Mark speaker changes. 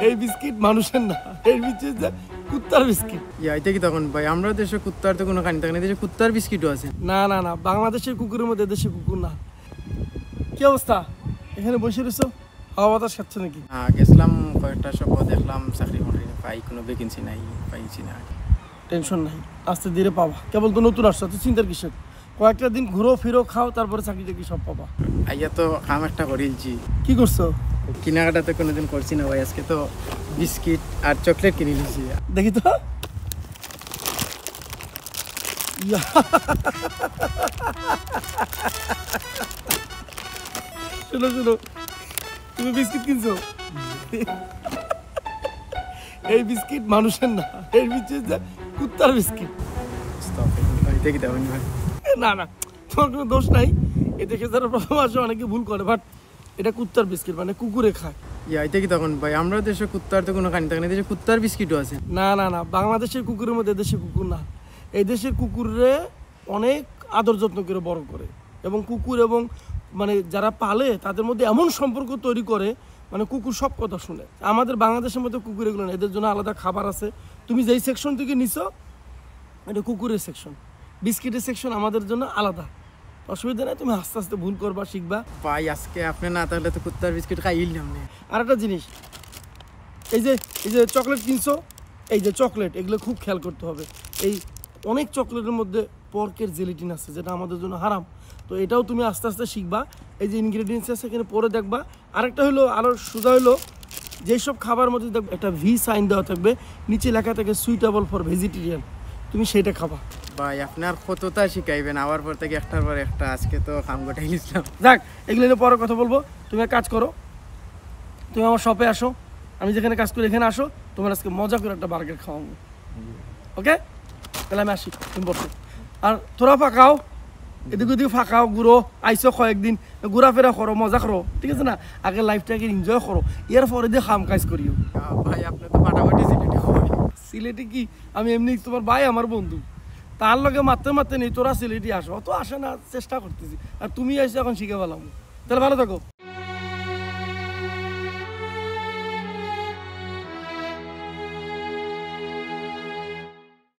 Speaker 1: এই বিস্কিট মানুষের না, এর ভিতরে যে কুত্তার বিস্কিট।
Speaker 2: এটা কি তখন ভাই আমরা দেশে কুত্তার তো কোনো কাহিনী থাকে না, দেশে কুত্তার বিস্কিটও আছে।
Speaker 1: না না না, বাংলাদেশের কুকুরের মধ্যে দেশি কুকুর না। কি অবস্থা? এখানে বসে রয়েছো, হাওয়া বাতাস খাচ্ছে নাকি?
Speaker 2: গেছিলাম কয়েকটা সপ্তাহ, দেখলাম চাকরি মাকরি পাই, কোনো ভ্যাকেন্সি নাই, পাইছি না।
Speaker 1: টেনশন নাই, আস্তে ধীরে পাবা। কেবল তো নতুন আসছো, তো চিন্তার কিসের? কয়েকটা দিন ঘুরো ফিরো খাও, তারপরে চাকরি টাকরি সব পাবা।
Speaker 2: আইয়া তো কাম একটা করেছি।
Speaker 1: কি করছো?
Speaker 2: কেনাকাটা তো কোনোদিন করছি না ভাই, আজকে তো বিস্কিট আর চকলেট কিনে নিয়েছি।
Speaker 1: দেখি তো। ইয়া। শোনো শোনো, তুমি বিস্কিট কিনছো? এই বিস্কিট মানুষের না, এর ভিতরে যে কুত্তার বিস্কিট।
Speaker 2: এটা কি তেমন ভাই?
Speaker 1: না না, তোমার কোনো দোষ নাই। এ দেখে যারা প্রথম আসে অনেকে ভুল করে, বাট এটা কুত্তার বিস্কিট, মানে কুকুরে খায়।
Speaker 2: এটা কি তখন ভাই আমরা দেশে কুত্তার তো কোনো কাহিনী থাকে না, দেশে কুত্তার বিস্কিটও আছে।
Speaker 1: না না না, বাংলাদেশের কুকুরের মধ্যে দেশি কুকুর না। এই দেশের কুকুরে অনেক আদর যত্ন করে বড় করে, এবং কুকুর এবং মানে যারা পালে তাদের মধ্যে এমন সম্পর্ক তৈরি করে, মানে কুকুর সব কথা শুনে। আমাদের বাংলাদেশের মধ্যে কুকুর এগুলো না, এদের জন্য আলাদা খাবার আছে। তুমি যেই সেকশন থেকে নিছো এটা কুকুরের সেকশন, বিস্কিটের সেকশন আমাদের জন্য আলাদা। অসুবিধা নেই, তুমি আস্তে আস্তে ভুল করবা, শিখবা।
Speaker 2: ভাই আজকে আপনি না তাহলে তো কুত্তার বিস্কিট খাইলাম না।
Speaker 1: আর একটা জিনিস, এই যে চকলেট কিনছো, এই যে চকলেট, এগুলো খুব খেয়াল করতে হবে। এই অনেক চকলেটের মধ্যে পর্কের জেলিটিন আছে, যেটা আমাদের জন্য হারাম। তো এটাও তুমি আস্তে আস্তে শিখবা। এই যে ইনগ্রেডিয়েন্টস আছে এখানে পরে দেখবা। আরেকটা হলো, আরও সোজা হলো, যেসব খাবার মধ্যে দেখবে একটা ভি সাইন দেওয়া থাকবে, নিচে লেখা থাকে সুইটেবল ফর ভেজিটেরিয়ান, তুমি সেটা খাবা।
Speaker 2: ভাই আপনার কতটা শিখাইবেন, আবার পর থেকে একটার পর একটা, আজকে তো কাম গোটাই নিলাম।
Speaker 1: যাক, এগুলো নিয়ে পরে কথা বলবো। তুমি এক কাজ করো, তুমি আমার শপে আসো, আমি যেখানে কাজ করি এখানে আসো, তোমার আজকে মজা করে একটা বার্গার খাওয়াবো। ওকে, তাহলে আমি আসি, তুমি বসো। আর তোরা ফাঁকাও, এদিকে ওদিকে ফাঁকাও, ঘুরো, আইসো কয়েকদিন, ঘোরাফেরা করো, মজা করো, ঠিক আছে না? আগে লাইফটাকে এনজয় করো, এর পরে দিয়ে খাম কাজ করিও।
Speaker 2: ভাই আপনি তো ফাটাফাটি সিলেটি হয়।
Speaker 1: সিলেটে কি, আমি এমনি তোমার ভাই, আমার বন্ধু, তার লগে মারতে মারতে নেই, তোরা সিলেটি আসো, অত আসে না, চেষ্টা করতেছি। আর তুমি আইসো, এখন শিখে পেলাম। তাহলে ভালো থাকো।